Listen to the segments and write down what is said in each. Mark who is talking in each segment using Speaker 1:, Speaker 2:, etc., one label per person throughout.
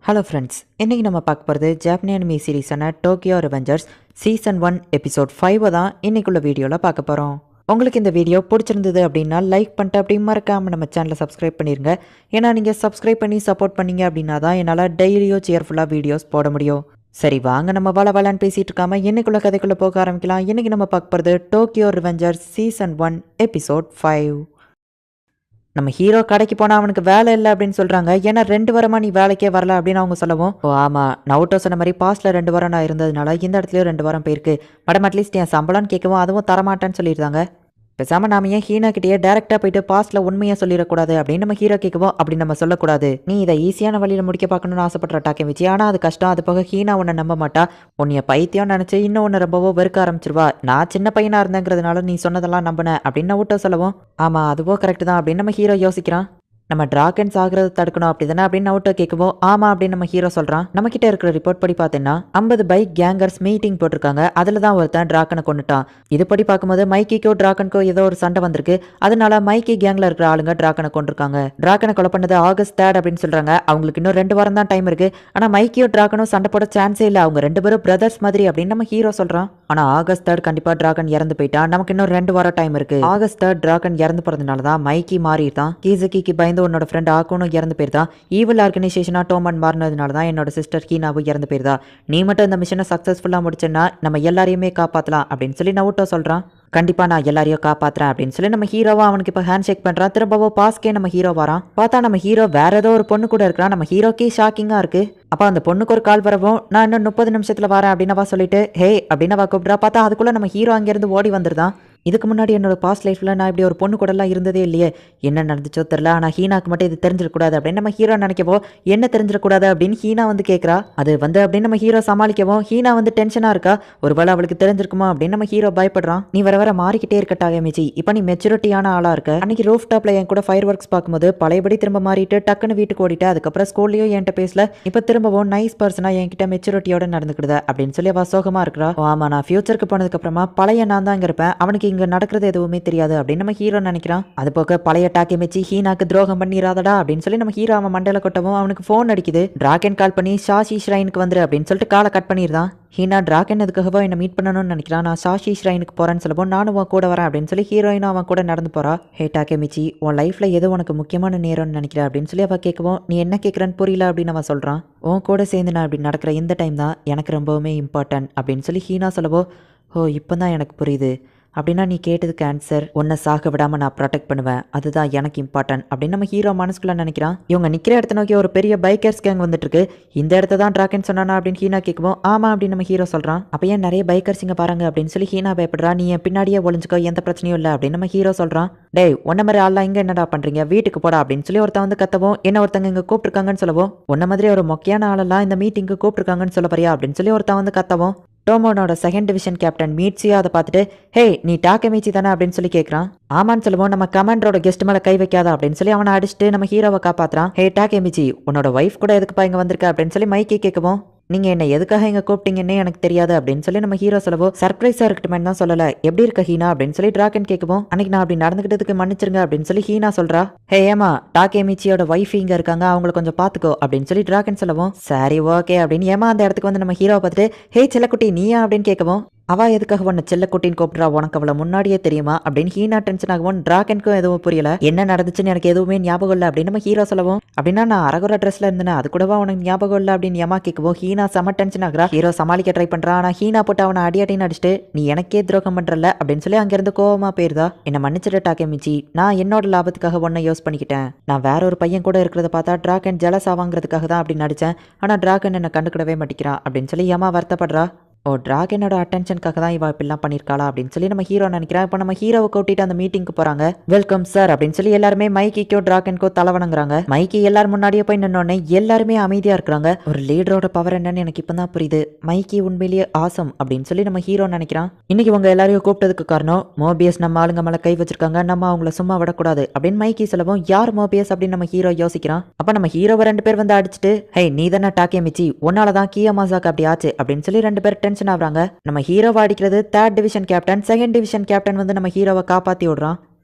Speaker 1: Hello friends, இன்றைக்கி நம்ம பார்க்க போகிறது ஜாப்பனி அனிமி சீரீஸான டோக்கியோ ரெவெஞ்சர்ஸ் சீசன் 1 எபிசோட் 5 தான் இன்றைக்குள்ள வீடியோவில் பார்க்க போகிறோம். உங்களுக்கு இந்த வீடியோ பிடிச்சிருந்தது அப்படின்னா லைக் பண்ணிட்டு அப்படி மறக்காமல் நம்ம சேனலை சப்ஸ்கிரைப் பண்ணிடுங்க. ஏன்னா நீங்கள் சப்ஸ்கிரைப் பண்ணி சப்போர்ட் பண்ணீங்க அப்படின்னா தான் என்னால் டெய்லியும் சேர்ஃபுல்லாக வீடியோஸ் போட முடியும். சரி வாங்க, நம்ம வளன்னு பேசிகிட்டு இருக்காமல் இன்னைக்குள்ள கதைக்குள்ளே போக ஆரம்பிக்கலாம். இன்றைக்கி நம்ம பார்க்க போகிறது டோக்கியோ ரெவெஞ்சர்ஸ் சீசன் 1 எபிசோட் 5. நம்ம ஹீரோ கடைக்கு போனால் அவனுக்கு வேலை இல்லை அப்படின்னு சொல்கிறாங்க. ஏன்னா 2 வாரமாக நீ வேலைக்கே வரல அப்படின்னு அவங்க சொல்லவும், ஓ ஆமாம், நவுட்டோ சொன்ன மாதிரி பாஸ்ட்டில் 2 வாரம் நான் இருந்ததுனால இந்த இடத்துலையும் 2 வாரம் போயிருக்கு. மேடம் அட்லீஸ்ட் என் சம்பளம்னு கேட்கவும் அதுவும் தரமாட்டேன்னு சொல்லியிருந்தாங்க. பேசாமல் நாம ஏன் ஹீனா கிட்டேயே டேரெக்டாக போயிட்டு பாஸ்ட்டில் உண்மையாக சொல்லிடக்கூடாது அப்படின்னு நம்ம ஹீரோ கேட்கவும், அப்படி நம்ம சொல்லக்கூடாது. நீ இதை ஈஸியான வழியில் முடிக்க பார்க்கணும்னு ஆசைப்படுற டாக்கேமிச்சி. ஆனால் அது கஷ்டம். அது போக ஹீனா உன்னை நம்ப மாட்டா. உன்னைய பைத்தியம் நினச்சி இன்னும் ஒன்று ரொம்பவோ வெறுக்க ஆரம்பிச்சிருவா. நான் சின்ன பையனாக இருந்தேங்கிறதுனால நீ சொன்னதெல்லாம் நம்பினேன் அப்படின்னு நவுட்டோ சொல்லவும், ஆமாம் அதுவோ கரெக்டு தான் அப்படின்னு நம்ம ஹீரோ யோசிக்கிறான். நம்ம டிராகன்ஸ் ஆகிறத தடுக்கணும் அப்படி தானே அப்படின்னு நவுட்டோ கேட்கவோ, ஆமா அப்படின்னு நம்ம ஹீரோ சொல்றான். நம்ம கிட்ட இருக்கிற ரிப்போர்ட் படி பார்த்தீங்கன்னா 50 பைக் கேங்கர்ஸ் மீட்டிங் போட்டிருக்காங்க. அதுல தான் ஒருத்தன் டிராகனை கொண்டுட்டான். இது படி பார்க்கும்போது மைக்கிக்கோ டிராகனுக்கோ ஏதோ ஒரு சண்டை வந்திருக்கு. அதனால மைக்கி கேங்ல இருக்கிற ஆளுங்க டிராகனை கொண்டிருக்காங்க. டிராகனை கொலை பண்ணது ஆகஸ்ட் 3 அப்படின்னு சொல்றாங்க. அவங்களுக்கு இன்னும் 2 வாரம் தான் டைம் இருக்கு. ஆனா மைக்கியோ டிராகனும் சண்டை போட சான்ஸே இல்லை. அவங்க 2 பேரும் பிரதர்ஸ் மாதிரி அப்படின்னு நம்ம ஹீரோ சொல்றான். ஆனா ஆகஸ்ட் 3 கண்டிப்பா டிராகன் இறந்து போயிட்டான். நமக்கு இன்னும் 2 வாரம் டைம் இருக்கு. ஆகஸ்ட் 3 டிராகன் இறந்து போறதுனால தான் மைக்கி மாறிட்டான். கீசுகிக்கு பயந்து உன்னோட ஃப்ரெண்ட் ஆக்குனும் இறந்து போயிருதா. ஈவில் ஆர்கனைசேஷனா டோமன் மாறினதுனால தான் என்னோட சிஸ்டர் கீனாவும் இறந்து போயிருதா. நீ மட்டும் இந்த மிஷனை சக்சஸ்ஃபுல்லா முடிச்சேன்னா நம்ம எல்லாரையுமே காப்பாத்தலாம் அப்படின்னு சொல்லி நவுட்டோ சொல்றான். கண்டிப்பா நான் எல்லாரையும் காப்பாத்துறேன் அப்படின்னு சொல்லி நம்ம ஹீரோவா அவனுக்கு இப்போ ஹேண்ட் ஷேக் பண்றான். திரும்பவும் பாஸ்கே நம்ம ஹீரோ வரான். பார்த்தா நம்ம ஹீரோ வேற ஏதோ ஒரு பொண்ணு கூட இருக்கிறான். நம்ம ஹீரோக்கே ஷாக்கிங்கா இருக்கு. அப்போ அந்த பொண்ணுக்கு ஒரு கால் வரவும், நான் இன்னும் 30 நிமிஷத்துல வரேன் அப்படின்னு சொல்லிட்டு ஹே அப்படின்னு கூப்பிடுறா. பார்த்தா அதுக்குள்ள நம்ம ஹீரோ அங்கிருந்து ஓடி வந்துருதான். இதுக்கு முன்னாடி என்னோட பாஸ்ட் லைஃப்ல நான் இப்படி ஒரு பொண்ணு கூடலாம் இருந்ததே இல்லையே, என்ன நடந்துச்சோ தெரியல. ஆனால் ஹீனாக்கு மட்டும் இது தெரிஞ்சிடக்கூடாது அப்படின்னு நம்ம ஹீரோ நினைக்கவோ, என்ன தெரிஞ்சிடக்கூடாது அப்படின்னு ஹீனா கேட்குறா. அது அப்படின்னு நம்ம ஹீரோ சமாளிக்கவும், ஹீனா டென்ஷனா இருக்கா. ஒருவேளை அவளுக்கு தெரிஞ்சிருக்குமா அப்படின்னு நம்ம ஹீரோ பயப்படுறான். நீ வர மாறிக்கிட்டே இருக்கட்டாக மிச்சி, இப்போ நீ மெச்சூரிட்டியான ஆளா இருக்க. அன்னைக்கு ரூஃப் டாப்ல என் கூட ஃபயர் ஒர்க்ஸ் பார்க்கும்போது பழையபடி திரும்ப மாறிட்டு டக்குன்னு வீட்டுக்கு ஓடிட்டு, அதுக்கப்புறம் ஸ்கூல்லையும் என்கிட்ட பேசல. இப்போ திரும்பவும் நைஸ் பர்சனா என்கிட்ட மெச்சூரிட்டியோட நடந்துக்கிடுத அப்படின்னு சொல்லி அவ சோகமா இருக்கிறா. ஆமா, நான் ஃபியூச்சருக்கு போனதுக்கு அப்புறமா பழைய நான் தான் இங்க இருப்பேன். அவனுக்கு இங்க நடக்கிறது எதுவுமே தெரியாது அப்படின்னு நம்ம ஹீரோ நினைக்கிறான். அது போக பழைய டாக்கேமிச்சி ஹீனாக்கு துரோகம் பண்ணிராதடா அப்படின்னு சொல்லி நம்ம ஹீரோ அவன் மண்டையில கொட்டவும் அவனுக்கு போன் அடிக்குது. டிராகன் கால் பண்ணி ஷாஷி ஷ்ரைனுக்கு வந்துரு அப்படின்னு சொல்லிட்டு காலை கட் பண்ணிடுறான். ஹீனா டிராகன் எதுக்காகவோ என்ன மீட் பண்ணணும்னு நினைக்கிறான். நான் ஷாஷி ஷ்ரைனுக்கு போறேன்னு சொல்லவும், நானும் உன் கூட வரேன் அப்படின்னு சொல்லி ஹீரோயினும் அவன் கூட நடந்து போறா. ஹே டாக்கேமிச்சி, உன் லைஃப்ல எது உனக்கு முக்கியமான நேரம்னு நினைக்கிற அப்படின்னு சொல்லி அவ கேட்கவும், நீ என்ன கேட்கறன்னு புரியல அப்படின்னு அவன் சொல்றான். உன் கூட சேர்ந்து நான் அப்படி நடக்கிற இந்த டைம் தான் எனக்கு ரொம்பவுமே இம்பார்ட்டன்ட் அப்படின்னு சொல்லி ஹீனா சொல்லவோ, ஓ இப்போதான் எனக்கு புரியுது. அப்படின்னா நீ கேட்டதுக்கு ஆன்சர், உன்னை சாக விடாமல் நான் ப்ரொடெக்ட் பண்ணுவேன், அதுதான் எனக்கு இம்பார்ட்டன்ட் அப்படின்னு நம்ம ஹீரோ மனசுக்குள்ள நினைக்கிறான். இவங்க நிற்கிற இடத்த நோக்கி ஒரு பெரிய பைக்கர்ஸ் கேங் வந்துட்டு இருக்கு. இந்த இடத்த தான் டிராகன் சொன்னானா அப்படின்னு ஹீனா கேட்கவும், ஆமா அப்படின்னு நம்ம ஹீரோ சொல்றான். அப்போ ஏன் நிறைய பைக்கர்ஸ் இங்கே பாருங்க அப்படின்னு சொல்லி ஹீனா பயப்படுறா. நீ என் பின்னாடியே ஒளிஞ்சுக்கோ, எந்த பிரச்சனையும் இல்லை அப்படின்னு நம்ம ஹீரோ சொல்றான். டேய் உன்ன மாதிரி ஆள்லாம் இங்கே என்னடா பண்றீங்க, வீட்டுக்கு போடா அப்படின்னு சொல்லி ஒருத்தன் கத்தவும், என்ன ஒருத்தங்க இங்கே கூப்பிட்டுருக்காங்கன்னு சொல்லவும், உன்ன மாதிரி ஒரு மொக்கையான ஆளெல்லாம் இந்த மீட்டிங்கு கூப்பிட்டுருக்காங்கன்னு சொல்ல போறியா அப்படின்னு சொல்லி ஒருத்தன் கத்தவும், டோமோனோட செகண்ட் டிவிஷன் கேப்டன் மீட்சியா அதை பார்த்துட்டு, ஹே நீ டாக்கேமிச்சி தானே அப்படின்னு சொல்லி கேட்குறான். ஆமான்னு சொல்லுவோம், நம்ம கமாண்டரோட கெஸ்ட் மேலே கை வைக்காத அப்படின்னு சொல்லி அவனை அடிச்சுட்டு நம்ம ஹீரோவை காப்பாத்துறான். ஹே டாக்கேமிச்சி, உன்னோட ஒய்ஃப் கூட எதுக்குப்பா இங்கே வந்திருக்க அப்படின்னு சொல்லி மைக்கி கேட்கவும், நீங்க என்ன எதுக்காக இங்க கூப்பிட்டீங்கன்னு எனக்கு தெரியாது அப்படின்னு சொல்லி நம்ம ஹீரோ சொல்லவோ, சர்ப்ரைஸா இருக்கட்டுமே தான் சொல்லல, எப்படி இருக்க ஹீனா அப்படின்னு சொல்லி டிராகன் கேட்கவும், அன்னைக்கு நான் அப்படி நடந்துக்கிட்டதுக்கு மன்னிச்சிருங்க அப்படின்னு சொல்லி ஹீனா சொல்றா. ஹே ஏமா, டாக்கேமிச்சியோட ஒய்ஃப் இங்க இருக்காங்க, அவங்களை கொஞ்சம் பாத்துக்கோ அப்படின்னு சொல்லி டிராகன் சொல்லவும், சரி ஓகே அப்படின்னு ஏமா அந்த இடத்துக்கு நம்ம ஹீரோவை பார்த்துட்டு, ஹே செல்லக்குட்டி நீயா அப்படின்னு கேட்கவும், அவ எதுக்காக உன்னை செல்லக்குட்டின்னு கூப்பிட்றா, உனக்கு அவளை முன்னாடியே தெரியுமா அப்படின்னு ஹீனா டென்ஷன் ஆகவும், டிராகனுக்கும் எதுவும் புரியல. என்ன நடந்துச்சுன்னு எனக்கு எதுவுமே ஞாபகம் இல்லை அப்படின்னு நம்ம ஹீரோ சொல்லவும், அப்படின்னா நான் அரகுற ட்ரெஸ்ல இருந்தேன், அது கூடவா உனக்கு ஞாபகம் இல்லை அப்படின்னு ஏமா கேட்கவும், ஹீனா செம டென்ஷன் ஆகுறா. ஹீரோ சமாளிக்க ட்ரை பண்றான். ஆனா ஹீனா போட்டு அவனை அடியாட்டின்னு அடிச்சுட்டு, நீ எனக்கே துரோகம் பண்றல அப்படின்னு சொல்லி அங்கிருந்து கோவமா போயிருதா. என்ன மன்னிச்சிட்டு டாக்கேமிச்சி, நான் என்னோட லாபத்துக்காக ஒன்னை யூஸ் பண்ணிக்கிட்டேன். நான் வேற ஒரு பையன் கூட இருக்கிறத பார்த்தா டிராகன் ஜலஸ் ஆவாங்கிறதுக்காக தான் அப்படி நடிச்சேன். ஆனா டிராகன் என்ன கண்டுக்கிடவே மாட்டேங்கிறான் அப்படின்னு சொல்லி ஏமா வருத்தப்படுறா. ஓ டிராகனோட அட்டென்ஷனுக்காக தான் இவ இப்படிலாம் பண்ணியிருக்காளா அப்படின்னு சொல்லி நம்ம ஹீரோ நினைக்கிறேன். இப்போ நம்ம ஹீரோவை கூட்டிட்டு அந்த மீட்டிங்க்கு போறாங்க. வெல்கம் சார் அப்படின்னு சொல்லி எல்லாருமே மைக்கிக்கோ டிராகனுக்கோ தலைவணங்குறாங்க. மைக்கி எல்லாரும் முன்னாடியே போய் நின்னோடனே எல்லாருமே அமைதியா இருக்கிறாங்க. ஒரு லீடரோட பவர் என்னன்னு எனக்கு இப்பதான் புரியுது. மைக்கி உண்மையிலேயே ஆசம் அப்படின்னு சொல்லி நம்ம ஹீரோ நினைக்கிறான். இன்னைக்கு உங்க எல்லாரையும் கூப்பிட்டதுக்கு காரணம், மோபியஸ் நம்ம ஆளுங்க மேல கை வச்சிருக்காங்க, நம்ம அவங்கள சும்மா விடக்கூடாது அப்படின்னு மைக்கி சொல்லவும், யார் மோபியஸ் அப்படின்னு நம்ம ஹீரோ யோசிக்கிறான். அப்ப நம்ம ஹீரோவை 2 பேர் அடிச்சுட்டு, ஹே நீ தானே டாக்கேமிச்சி, உன்னாலதான் கியோமாசாக்கு அப்படி ஆச்சு அப்படின்னு சொல்லி 2 பேர் ஆகுறாங்க. நம்ம ஹீரோவை அடிக்கிறது 3rd division captain. 2nd division captain நம்ம ஹீரோவை காப்பாத்தி விடுறான்.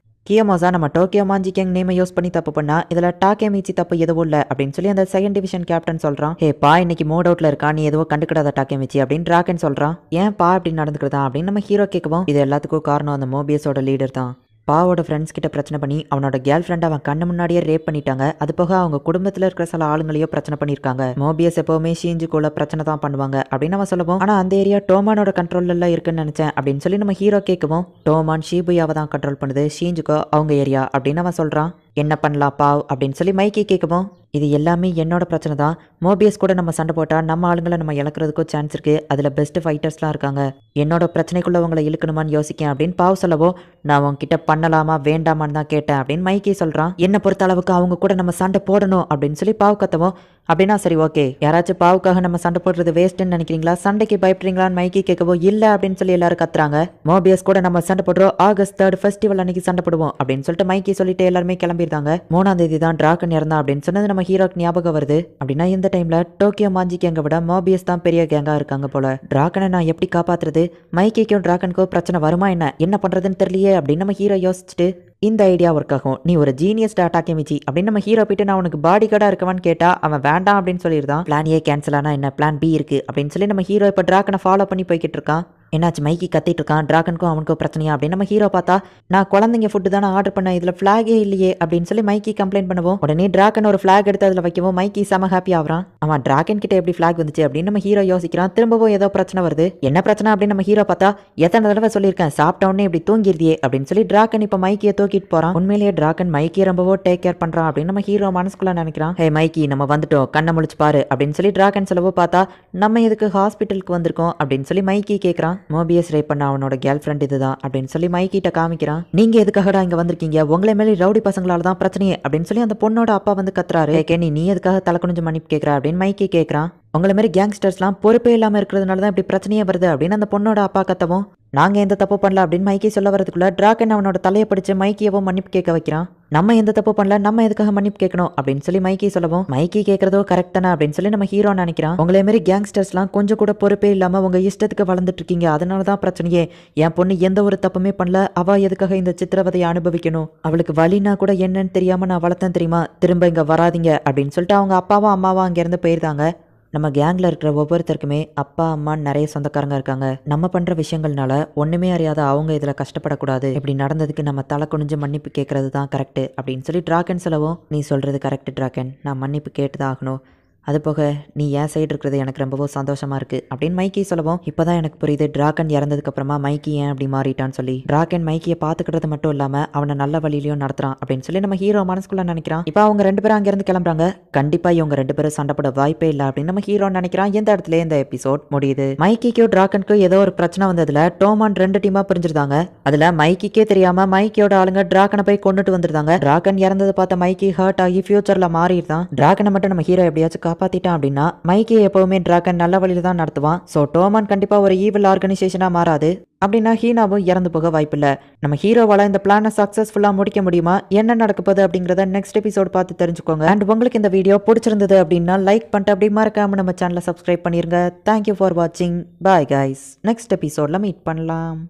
Speaker 1: கியோமோசா நம்ம டோக்கியோ மாஞ்சி கேங் நேமை யூஸ் பண்ணி தப்பு பண்ணா இதுல டாக்கேமிச்சி தப்பு எதுவும் இல்ல அப்படின்னு சொல்லி அந்த செகண்ட் டிவிஷன் கேப்டன் சொல்றான். ஹே பா இன்னைக்கு மூட் அவுட்ல இருக்கா, நீ எதுவும் கண்டுக்கிடாத டாக்கேமிச்சி அப்படின்னு டிராகன் சொல்றான். ஏன் பா அப்படி நடந்துக்கிறதா அப்படின்னு நம்ம ஹீரோ கேட்கவும் இது எல்லாத்துக்கும் காரணம் அந்த மோபியஸோட லீடர் தான். பாவோட ஃப்ரெண்ட்ஸ் கிட்ட பிரச்சனை பண்ணி அவனோட கேர்ள் ஃப்ரெண்ட் அவன் கண்ணு முன்னாடியே ரேப் பண்ணிட்டாங்க. அது போக அவங்க குடும்பத்தில் இருக்கிற சில ஆளுங்களையோ பிரச்சனை பண்ணியிருக்காங்க. மோபியஸ் எப்பவுமே ஷீஞ்சுக்குள்ள பிரச்சனை தான் பண்ணுவாங்க அப்படின்னு நம்ம சொல்லுவோம். ஆனா அந்த ஏரியா டோமானோட கண்ட்ரோல்ல இருக்குன்னு நினைச்சேன் அப்படின்னு சொல்லி நம்ம ஹீரோ கேட்கவும் டோமான் ஷீபுயாவை தான் கண்ட்ரோல் பண்ணுது, ஷீஞ்சுக்கோ அவங்க ஏரியா அப்படின்னு அவன் சொல்றான். என்ன பண்ணலாம் பாவ் அப்படின்னு சொல்லி மைக்கி கேட்கவும் இது எல்லாமே என்னோட பிரச்சனை தான். மோபியஸ் கூட நம்ம சண்டை போட்டால் நம்ம ஆளுங்களை நம்ம இழக்கிறதுக்கும் சான்ஸ் இருக்குது. அதில் பெஸ்ட் ஃபைட்டர்ஸ்லாம் இருக்காங்க. என்னோட பிரச்சனைக்குள்ளே உங்களை இழுக்கணுமான்னு யோசிக்கேன் அப்படின்னு பாவ் சொல்லவோ நான் உங்ககிட்ட பண்ணலாமா வேண்டாமான்னு தான் கேட்டேன் அப்படின்னு மைக்கி சொல்கிறான். என்னை பொறுத்த அளவுக்கு அவங்க கூட நம்ம சண்டை போடணும் அப்படின்னு சொல்லி பாவ் கத்தவும் அப்படின்னா சரி ஓகே, யாராச்சும் பாவுக்காக நம்ம சண்டை போடுறது வேஸ்ட்டுன்னு நினைக்கிறீங்களா, சண்டைக்கு பயப்படுறீங்களான்னு மைக்கி கேட்கவோ இல்லை அப்படின்னு சொல்லி எல்லாரும் கத்துறாங்க. மோபியஸ் கூட நம்ம சண்டை போடுறோம், August 3 ஃபெஸ்டிவல் அன்னைக்கு சண்டை போடுவோம் அப்படின்னு சொல்லிட்டு மைக்கி சொல்லிட்டு எல்லாருமே கிளம்பிடுறாங்க. 3ஆம் தேதி தான் டிராகன் இறந்தா அப்படின்னு சொன்னது நம்ம ஹீரோக்கு ஞாபகம் வருது. அப்படின்னா இந்த டைம்ல டோக்கியோ மாஞ்சி கேங்கை விட மோபியஸ் தான் பெரிய கேங்கா இருக்காங்க போல. டிராகனை நான் எப்படி காப்பாத்துறது, மைக்கிக்கும் டிராகனுக்கும் பிரச்சனை வருமா என்ன பண்றதுன்னு தெரியலையே அப்படின்னு நம்ம ஹீரோ யோசிச்சுட்டு இந்த ஐடியா ஒர்க் ஆகும், நீ ஒரு ஜீனியஸ் டாக்கேமிச்சி அப்படின்னு நம்ம ஹீரோ போயிட்டு நான் உனக்கு பாடி கார்டா இருக்கவான்னு கேட்டா அவன் வேண்டாம் அப்படின்னு சொல்லியிருந்தான். பிளான் ஏ கேன்சல் ஆனா என்ன, பிளான் பி இருக்கு அப்படின்னு சொல்லி நம்ம ஹீரோ இப்போ டிராகனை ஃபாலோ பண்ணி போய்கிட்டு இருக்கான். என்னாச்சு மைக்கி கத்திட்டு இருக்கான், டிராகனுக்கும் அவனுக்கும் பிரச்சனையா அப்படின்னு நம்ம ஹீரோ பார்த்தா நான் குழந்தைங்க ஃபுட்டு தானே ஆர்டர் பண்ணேன், இதுல ஃபிளாகே இல்லையே அப்படின்னு சொல்லி மைக்கி கம்ப்ளைண்ட் பண்ணுவோம். உடனே டிராகன் ஒரு ஃபிளாக் எடுத்து அதில் வைக்கவும் மைக்கி செம ஹாப்பி ஆகிறான். அவன் டிராகன் கிட்ட எப்படி ஃபிளாக் வந்துச்சு அப்படின்னு நம்ம ஹீரோ யோசிக்கிறான். திரும்பவும் ஏதோ பிரச்சனை வருது, என்ன பிரச்சனை அப்படின்னு நம்ம ஹீரோ பார்த்தா எத்தனை தடவை சொல்லியிருக்கேன் சாப்பிட்டவுடனே இப்படி தூங்கிருதியே அப்படின்னு சொல்லி டிராகன் இப்போ மைக்கியை தூக்கிட்டு போறான். உண்மையிலேயே டிராகன் மைக்கி ரொம்பவோ டேக் கேர் பண்றான் அப்படின்னு நம்ம ஹீரோ மனசுக்குள்ள நினைக்கிறான். ஹே மைக்கி நம்ம வந்துட்டோம், கண்ணை முழிச்சு பாரு அப்படின்னு சொல்லி டிராகன் சொல்லவோ பார்த்தா நம்ம எதுக்கு ஹாஸ்பிட்டலுக்கு வந்திருக்கோம் அப்படின்னு சொல்லி மைக்கி கேட்கறான். மோபியஸ் ரேப் பண்ண அவனோட கேர்ள் ஃப்ரெண்ட் இதுதான் அப்படின்னு சொல்லி மைக்கிட்ட காமிக்கிறான். நீங்க எதுக்காகடா இங்க வந்திருக்கீங்க, உங்களை மேலே ரவுடி பசங்களால தான் பிரச்சனையே அப்படின்னு சொல்லி அந்த பொண்ணோட அப்பா வந்து கத்துறாரு. நீ எதுக்காக தலை குனிஞ்சு மன்னிப்பு கேட்கற அப்படின்னு மைக்கி கேட்கறான். உங்களை மாதிரி கேங்ஸ்டர்ஸ்லாம் பொறுப்பே இல்லாமல் இருக்கிறதுனால தான் இப்படி பிரச்சனையே வருது அப்படின்னு அந்த பொண்ணோட அப்பா கத்தவும் நாங்க எந்த தப்பு பண்ணல அப்படின்னு மைக்கி சொல்ல வரதுக்குள்ள டிராகன் அவனோட தலையை பிடிச்சு மைக்கியவும் மன்னிப்பு கேட்க வைக்கிறான். நம்ம எந்த தப்பு பண்ணல, நம்ம எதுக்காக மன்னிப்பு கேட்கணும் அப்படின்னு சொல்லி மைக்கி சொல்லவும் மைக்கி கேட்கறதோ கரெக்ட் தானே அப்படின்னு சொல்லி நம்ம ஹீரோ நினைக்கிறான். உங்களே மாதிரி கேங்ஸ்டர்ஸ்லாம் கொஞ்சம் கூட பொறுப்பே இல்லாம உங்க இஷ்டத்துக்கு வளர்ந்துட்டு இருக்கீங்க, அதனால தான் பிரச்சனையே. என் பொண்ணு எந்த ஒரு தப்புமே பண்ணல, அவ எதுக்காக இந்த சித்திரவதையை அனுபவிக்கணும், அவளுக்கு வலினா கூட என்னன்னு தெரியாம நான் வளர்த்தேன் தெரியுமா, திரும்ப இங்க வராதிங்க அப்படின்னு சொல்லிட்டு அவங்க அப்பாவும் அம்மாவும் அங்க இருந்து போயிருந்தாங்க. நம்ம கேங்கில் இருக்கிற ஒவ்வொருத்தருக்குமே அப்பா அம்மான்னு நிறைய சொந்தக்காரங்க இருக்காங்க. நம்ம பண்ணுற விஷயங்கள்னால ஒன்றுமே அறியாத அவங்க இதில் கஷ்டப்படக்கூடாது. இப்படி நடந்ததுக்கு நம்ம தலை குனிஞ்சு மன்னிப்பு கேட்கறது தான் கரெக்டு அப்படின்னு சொல்லி டிராகன் சொல்லவும் நீ சொல்கிறது கரெக்டு டிராகன், நான் மன்னிப்பு கேட்டு தான் ஆகணும். அது போக நீ ஏன் சைடு இருக்கிறது எனக்கு ரொம்பவும் சந்தோஷமா இருக்கு அப்படின்னு மைக்கி சொல்லவும் இப்போதான் எனக்கு புரியுது டிராகன் இறந்ததுக்கு அப்புறமா மைக்கி ஏன் அப்படி மாறிட்டான்னு சொல்லி. டிராகன் மைக்கியை பார்த்துக்கிறது மட்டும் இல்லாம அவனை நல்ல வழியிலையும் நடத்துறான் அப்படின்னு சொல்லி நம்ம ஹீரோ மனசுக்குள்ள நினைக்கிறான். இப்போ அவங்க 2 பேரும் அங்கிருந்து கிளம்புறாங்க. கண்டிப்பா இவங்க 2 பேரும் சண்டை போட வாய்ப்பே இல்லை அப்படின்னு நம்ம ஹீரோ நினைக்கிறான். எந்த இடத்துல இந்த எபிசோட் முடியுது. மைக்கிக்கும் டிராகனுக்கும் ஏதோ ஒரு பிரச்சனை வந்ததுல டோமான் 2 டீமா பிரிஞ்சிருந்தாங்க. அதுல மைக்கிக்கே தெரியாம மைக்கியோட ஆளுங்க டிராகனை போய் கொண்டுட்டு வந்திருந்தாங்க. டிராகன் இறந்ததை பார்த்த மைக்கி ஹர்ட் ஆகி ஃபியூச்சர்ல மாறிடுதான். டிராகனை மட்டும் நம்ம ஹீரோ எப்படியாச்சும் காப்பாத்திட்டான் அப்படின்னா மைக்கி எப்பவுமே டிராகன் நல்ல வழியில தான் நடத்துவான். ஸோ டோமான் கண்டிப்பா ஒரு ஈவில் ஆர்கனைசேஷனா மாறாது. அப்படின்னா ஹீனாவும் இறந்து போக வாய்ப்பில்ல. நம்ம ஹீரோவால இந்த பிளானை சக்சஸ்ஃபுல்லா முடிக்க முடியுமா, என்ன நடக்க போகுது அப்படிங்கறத நெக்ஸ்ட் எபிசோட் பார்த்து தெரிஞ்சுக்கோங்க. அண்ட் உங்களுக்கு இந்த வீடியோ பிடிச்சிருந்தது அப்படின்னா லைக் பண்ணிட்டு அப்படி மறக்காம நம்ம சேனலை சப்ஸ்கிரைப் பண்ணிருங்க. தேங்க்யூ ஃபார் வாட்சிங். பாய் கைஸ், நெக்ஸ்ட் எபிசோட்ல மீட் பண்ணலாம்.